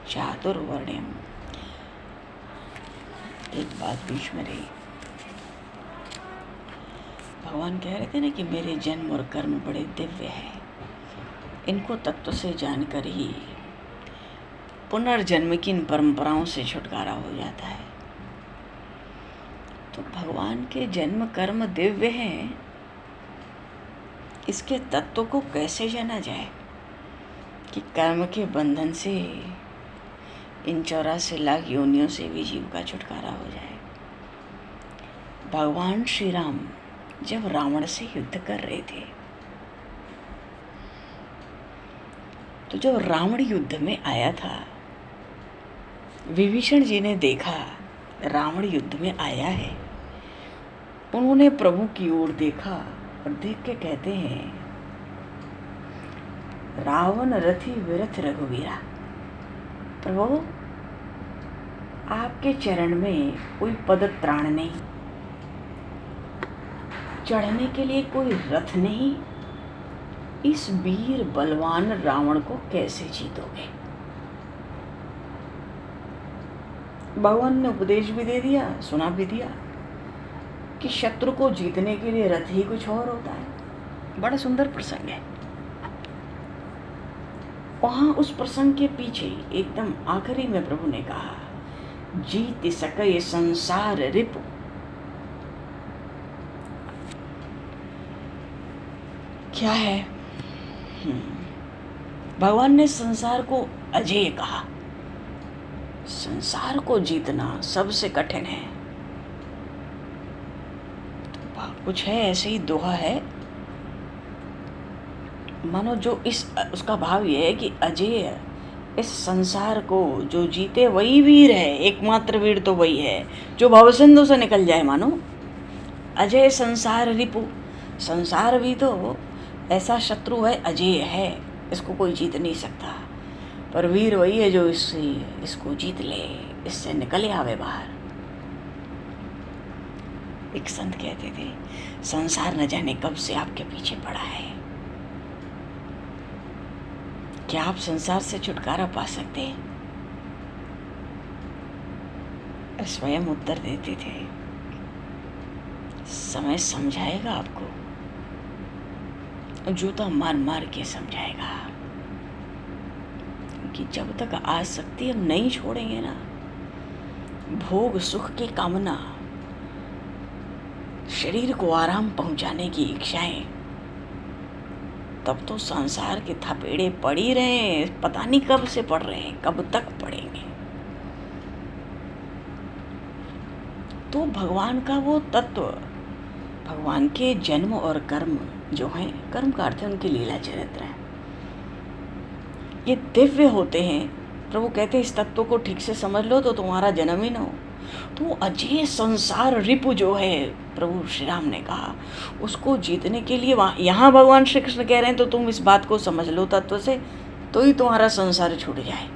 चातुर्वर्ण्यम, एक बात बीच में रही। भगवान कह रहे थे ना कि मेरे जन्म और कर्म बड़े दिव्य हैं, इनको तत्व से जानकर ही पुनर्जन्म की इन परंपराओं से छुटकारा हो जाता है। तो भगवान के जन्म कर्म दिव्य हैं, इसके तत्व को कैसे जाना जाए कि कर्म के बंधन से इन 84 लाख योनियों से भी जीव का छुटकारा हो जाए। भगवान श्री राम जब रावण से युद्ध कर रहे थे तो जब रावण युद्ध में आया था, विभीषण जी ने देखा रावण युद्ध में आया है। उन्होंने प्रभु की ओर देखा और देख के कहते हैं रावण रथी विरथ रघुवीरा, प्रभु आपके चरण में कोई पद त्राण नहीं, चढ़ने के लिए कोई रथ नहीं, इस वीर बलवान रावण को कैसे जीतोगे? भगवान ने उपदेश भी दे दिया, सुना भी दिया कि शत्रु को जीतने के लिए रथ ही कुछ और होता है। बड़ा सुंदर प्रसंग है। वहां उस प्रसंग के पीछे एकदम आखिरी में प्रभु ने कहा जीत सके संसार रिपु, क्या है? भगवान ने संसार को अजेय कहा। संसार को जीतना सबसे कठिन है। तो कुछ है ऐसे ही दोहा है, मानो जो इस उसका भाव ये है कि अजेय, इस संसार को जो जीते वही वीर है, एकमात्र वीर तो वही है जो भवसिंधु से निकल जाए। मानो अजय संसार रिपु, संसार भी तो ऐसा शत्रु है, अजेय है, इसको कोई जीत नहीं सकता, पर वीर वही है जो इसको जीत ले, इससे निकले आवे बाहर। एक संत कहते थे संसार न जाने कब से आपके पीछे पड़ा है, क्या आप संसार से छुटकारा पा सकते हैं? स्वयं उत्तर देते थे समय समझाएगा आपको, जूता मार मार के समझाएगा कि जब तक आसक्ति हम नहीं छोड़ेंगे ना, भोग सुख की कामना, शरीर को आराम पहुंचाने की इच्छाएं, तब तो संसार के थपेड़े पड़ ही रहे हैं। पता नहीं कब से पड़ रहे हैं, कब तक पड़ेंगे। तो भगवान का वो तत्व, भगवान के जन्म और कर्म जो हैं, कर्म का अर्थ है उनकी लीला चरित्र है, ये दिव्य होते हैं। प्रभु कहते हैं इस तत्व को ठीक से समझ लो तो तुम्हारा जन्म ही न हो। तो अजय संसार रिपु जो है, प्रभु श्री राम ने कहा, उसको जीतने के लिए यहाँ भगवान श्री कृष्ण कह रहे हैं तो तुम इस बात को समझ लो तत्व से, तो ही तुम्हारा संसार छूट जाए।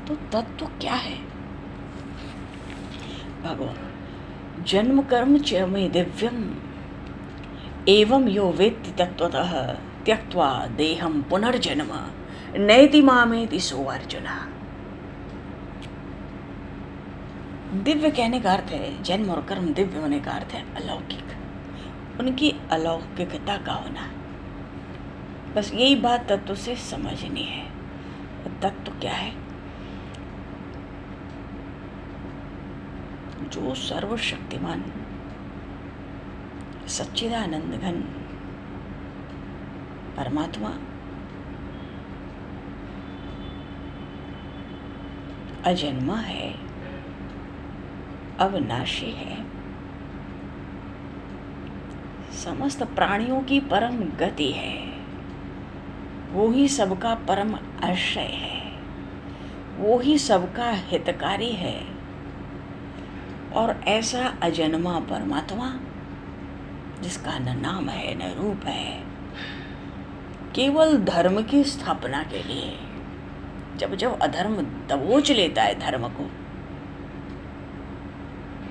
तो तत्व क्या है? भगवान जन्म कर्म च मे दिव्यम एवं यो वेत्ति तत्वतः त्यक्त्वा देहम पुनर्जन्म नैति मामेति सो अर्जुना। दिव्य कहने का अर्थ है, जन्म और कर्म दिव्य होने का अर्थ है अलौकिक, उनकी अलौकिकता का होना। बस यही बात तत्व से समझनी है। तत्व क्या है? जो सर्वशक्तिमान सच्चिदानंद घन परमात्मा अजन्मा है, अविनाशी है, समस्त प्राणियों की परम गति है, वो ही सबका परम आश्रय है, वो ही सबका हितकारी है। और ऐसा अजन्मा परमात्मा जिसका न नाम है न रूप है, केवल धर्म की स्थापना के लिए, जब जब अधर्म दबोच लेता है धर्म को,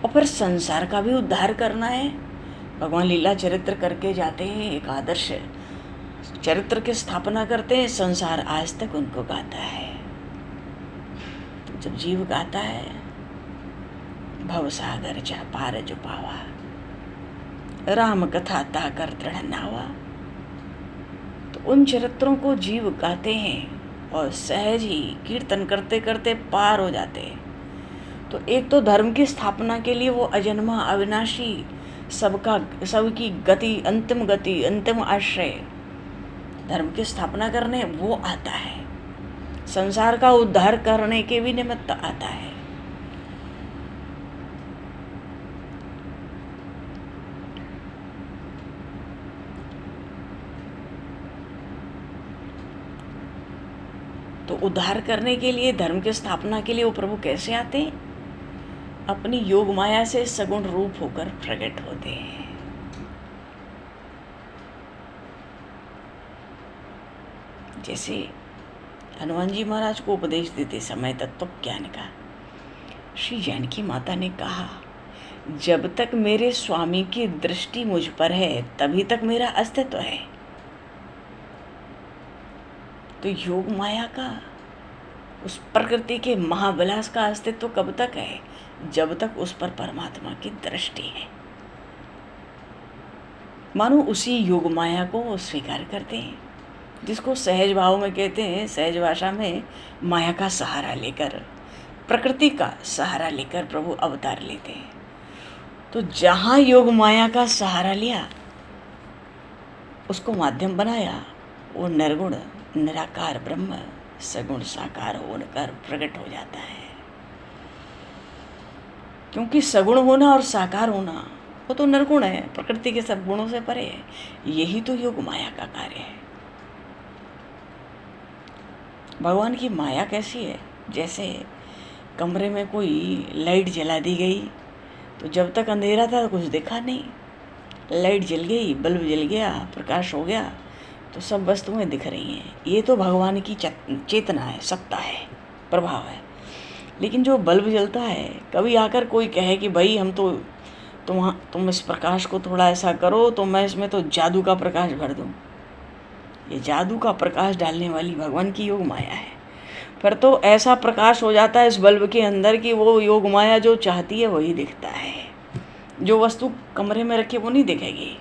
और फिर संसार का भी उद्धार करना है, भगवान लीला चरित्र करके जाते हैं, एक आदर्श चरित्र की स्थापना करते हैं, संसार आज तक उनको गाता है। तो जब जीव गाता है भवसागर जा पार जो पावा, राम कथा ता कर दृढ़ नावा, तो उन चरित्रों को जीव गाते हैं और सहज ही कीर्तन करते करते पार हो जाते हैं। तो एक तो धर्म की स्थापना के लिए वो अजन्मा अविनाशी सबकी गति, अंतिम आश्रय, धर्म की स्थापना करने वो आता है, संसार का उद्धार करने के भी निमित्त आता है। तो उद्धार करने के लिए, धर्म की स्थापना के लिए वो प्रभु कैसे आते हैं? अपनी योग माया से सगुण रूप होकर प्रकट होते हैं। जैसे हनुमान जी महाराज को उपदेश देते समय तत्व ज्ञान का, श्री जानकी माता ने कहा, जब तक मेरे स्वामी की दृष्टि मुझ पर है तभी तक मेरा अस्तित्व है। तो योग माया का, उस प्रकृति के महाविलास का अस्तित्व कब तक है? जब तक उस पर परमात्मा की दृष्टि है। मानो उसी योग माया को स्वीकार करते हैं, जिसको सहज भाव में कहते हैं, सहज भाषा में माया का सहारा लेकर, प्रकृति का सहारा लेकर प्रभु अवतार लेते हैं। तो जहाँ योग माया का सहारा लिया, उसको माध्यम बनाया, वो निर्गुण निराकार ब्रह्म सगुण साकार होकर प्रकट हो जाता है। क्योंकि सगुण होना और साकार होना वो तो निर्गुण है, प्रकृति के सब गुणों से परे है। यही तो योग माया का कार्य है। भगवान की माया कैसी है? जैसे कमरे में कोई लाइट जला दी गई, तो जब तक अंधेरा था कुछ दिखा नहीं, लाइट जल गई, बल्ब जल गया, प्रकाश हो गया, तो सब वस्तुएं दिख रही हैं। ये तो भगवान की चेतना है, सत्ता है, प्रभाव है। लेकिन जो बल्ब जलता है, कभी आकर कोई कहे कि भाई हम तो तुम इस प्रकाश को थोड़ा ऐसा करो तो मैं इसमें तो जादू का प्रकाश भर दूं। ये जादू का प्रकाश डालने वाली भगवान की योग माया है। फिर तो ऐसा प्रकाश हो जाता है इस बल्ब के अंदर कि वो योग माया जो चाहती है वही दिखता है, जो वस्तु कमरे में रखी वो नहीं दिखेगी।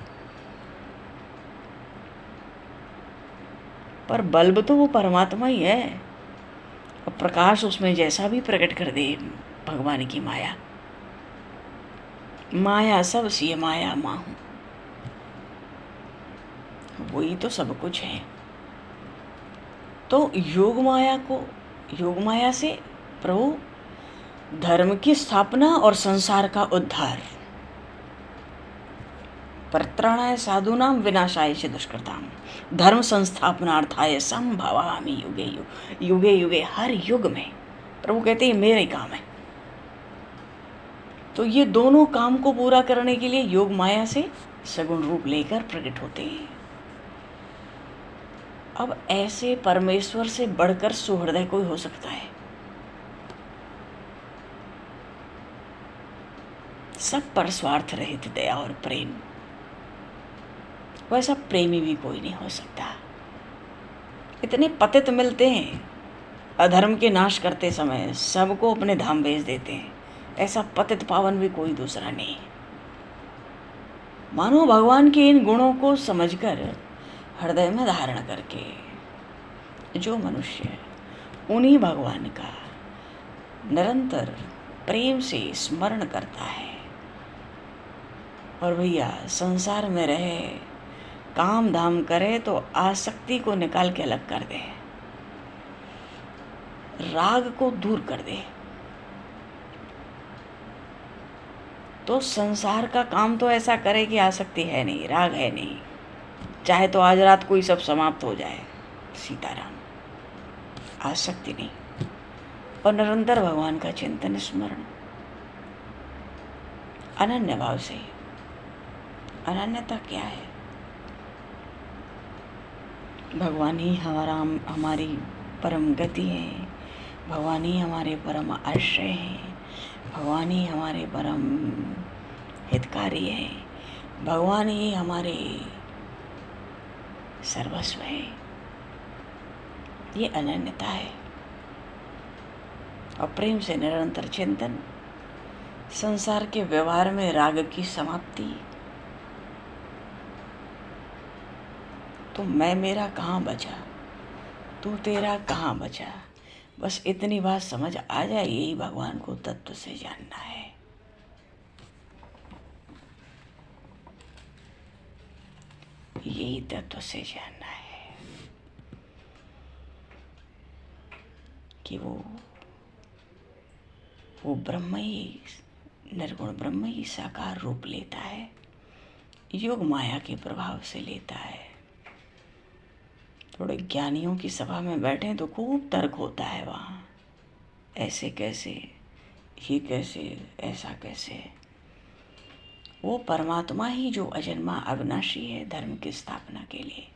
पर बल्ब तो वो परमात्मा ही है। अब प्रकाश उसमें जैसा भी प्रकट कर दे भगवान की माया, माया सब सी माया माँ हूँ, वही तो सब कुछ है। तो योग माया से प्रभु धर्म की स्थापना और संसार का उद्धार, परित्राणाय साधूनां विनाशाय च दुष्कृताम्, धर्म संस्थापनार्थाय संभवामि युगे युगे युगे, हर युग में प्रभु कहते हैं मेरे काम है। तो ये दोनों काम को पूरा करने के लिए योग माया से सगुण रूप लेकर प्रकट होते हैं। अब ऐसे परमेश्वर से बढ़कर सुहृदय कोई हो सकता है? सब पर स्वार्थ रहित दया और प्रेम, वैसा प्रेमी भी कोई नहीं हो सकता। इतने पतित मिलते हैं अधर्म के नाश करते समय, सबको अपने धाम भेज देते हैं, ऐसा पतित पावन भी कोई दूसरा नहीं। मानो भगवान के इन गुणों को समझकर हृदय में धारण करके जो मनुष्य उन्हीं भगवान का निरंतर प्रेम से स्मरण करता है और भैया संसार में रहे, काम धाम करे, तो आसक्ति को निकाल के अलग कर दे, राग को दूर कर दे, तो संसार का काम तो ऐसा करे कि आसक्ति है नहीं, राग है नहीं, चाहे तो आज रात को ही सब समाप्त हो जाए, सीताराम, आसक्ति नहीं, और निरंतर भगवान का चिंतन स्मरण अनन्य भाव से। अनन्यता क्या है? भगवान ही हमारी परम गति है, भगवान ही हमारे परम आश्रय हैं, भगवान ही हमारे परम हितकारी हैं, भगवान ही हमारे सर्वस्व है। ये अनन्यता है। और प्रेम से निरंतर चिंतन, संसार के व्यवहार में राग की समाप्ति। तो मैं मेरा कहाँ बचा, तू तेरा कहाँ बचा, बस इतनी बात समझ आ जाए, यही भगवान को तत्व से जानना है। यही तत्व से जानना है कि वो ब्रह्म ही, निर्गुण ब्रह्म ही साकार रूप लेता है, योग माया के प्रभाव से लेता है। थोड़े ज्ञानियों की सभा में बैठे तो खूब तर्क होता है वहाँ, ऐसे कैसे, ये कैसे, ऐसा कैसे। वो परमात्मा ही जो अजन्मा अविनाशी है, धर्म की स्थापना के लिए,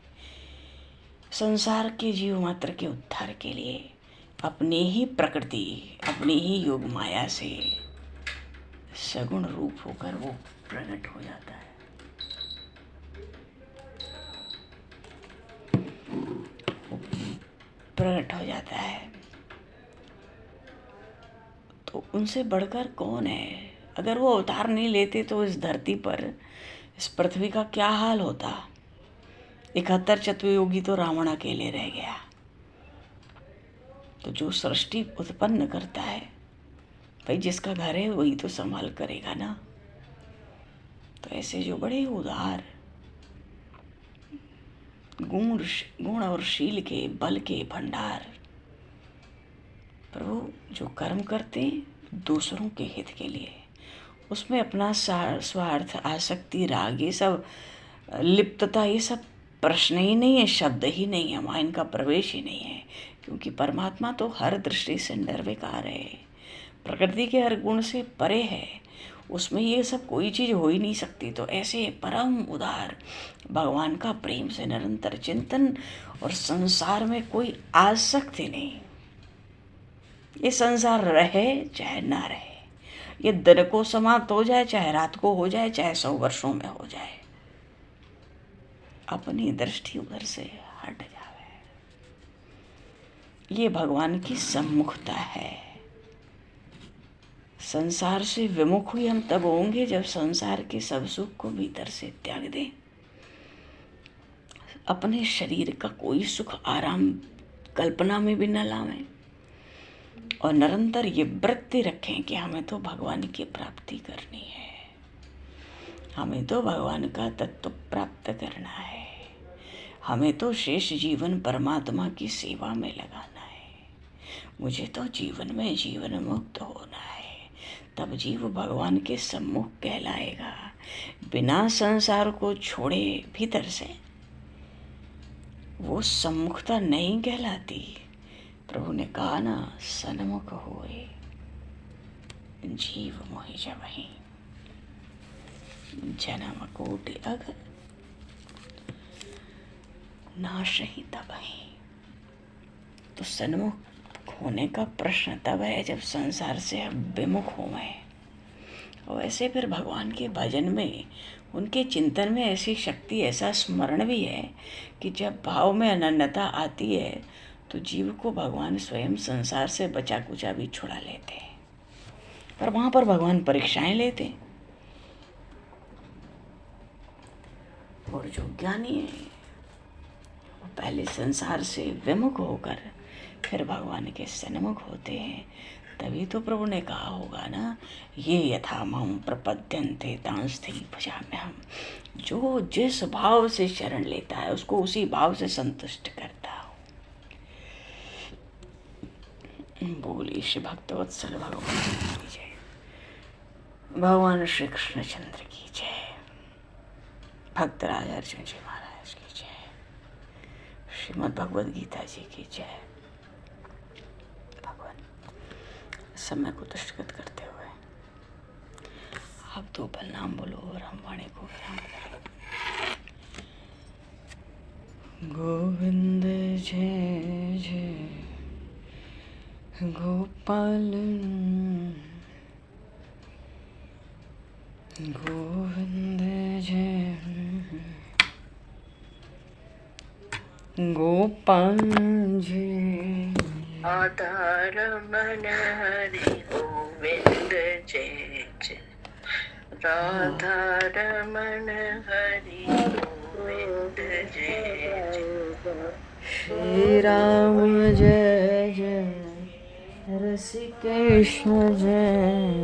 संसार के जीव मात्र के उद्धार के लिए अपने ही प्रकृति, अपनी ही योग माया से सगुण रूप होकर वो प्रकट हो जाता है। प्रकट हो जाता है। तो उनसे बढ़कर कौन है? अगर वो अवतार नहीं लेते तो इस धरती पर, इस पृथ्वी का क्या हाल होता? 71 चतुर्युगी तो रावण अकेले रह गया। तो जो सृष्टि उत्पन्न करता है, भाई जिसका घर है वही तो संभाल करेगा ना। तो ऐसे जो बड़े उदार गुण और शील के बल के भंडार प्रभु जो कर्म करते हैं दूसरों के हित के लिए, उसमें अपना स्वार्थ, आसक्ति, राग, ये सब लिप्तता, ये सब प्रश्न ही नहीं है, शब्द ही नहीं है, वहाँ इनका प्रवेश ही नहीं है। क्योंकि परमात्मा तो हर दृष्टि से निर्विकार है, प्रकृति के हर गुण से परे है, उसमें ये सब कोई चीज़ हो ही नहीं सकती। तो ऐसे परम उदार भगवान का प्रेम से निरंतर चिंतन, और संसार में कोई आसक्ति नहीं। ये संसार रहे चाहे ना रहे, ये दिन को समाप्त हो जाए चाहे रात को हो जाए, चाहे 100 वर्षों में हो जाए, अपनी दृष्टि उधर से हट जावे। ये भगवान की सम्मुखता है। संसार से विमुख हुई हम तब होंगे जब संसार के सब सुख को भीतर से त्याग दें, अपने शरीर का कोई सुख आराम कल्पना में भी न लावें और निरंतर ये वृत्ति रखें कि हमें तो भगवान की प्राप्ति करनी है, हमें तो भगवान का तत्व प्राप्त करना है, हमें तो शेष जीवन परमात्मा की सेवा में लगाना है, मुझे तो जीवन में जीवन मुक्त होना है। तब जीव भगवान के सम्मुख कहलाएगा। बिना संसार को छोड़े भीतर से वो सम्मुखता नहीं कहलाती। प्रभु ने कहा ना, सन्मुख होए जीव मोहि जबहि, जन्म कोटि अगर नाशहि तबहि। तो सन्मुख होने का प्रश्न तब है जब संसार से हम विमुख हों। और वैसे फिर भगवान के भजन में, उनके चिंतन में ऐसी शक्ति, ऐसा स्मरण भी है कि जब भाव में अनन्यता आती है तो जीव को भगवान स्वयं संसार से बचा कुचा भी छुड़ा लेते हैं। पर वहाँ पर भगवान परीक्षाएं लेते हैं। और जो ज्ञानी है वो पहले संसार से विमुख होकर फिर भगवान के सन्मुख होते हैं। तभी तो प्रभु ने कहा होगा ना, ये यथा माम प्रपद्यन्ते तांस्ति भजाम्यहम्। जो जिस भाव से शरण लेता है उसको उसी भाव से संतुष्ट करता हूँ। बोली श्री भक्तवत्सल भगवान की जय, भगवान श्री कृष्णचंद्र की जय, भक्तराज अर्जुन जी महाराज की जय, श्रीमद् भगवद गीता जी की जय। भगवान समय को तुष्टगत करते हुए आप दो पल नाम बोलो और हम वाणी को विराम करें। गोविंद जय जय गोपाल, गोविंद जय गोपाल जय। आधार मन हरि गोविंद जय जय, राधा रमण हरि गोविंद जय जय। श्री राम जय जय, रसिकेश जय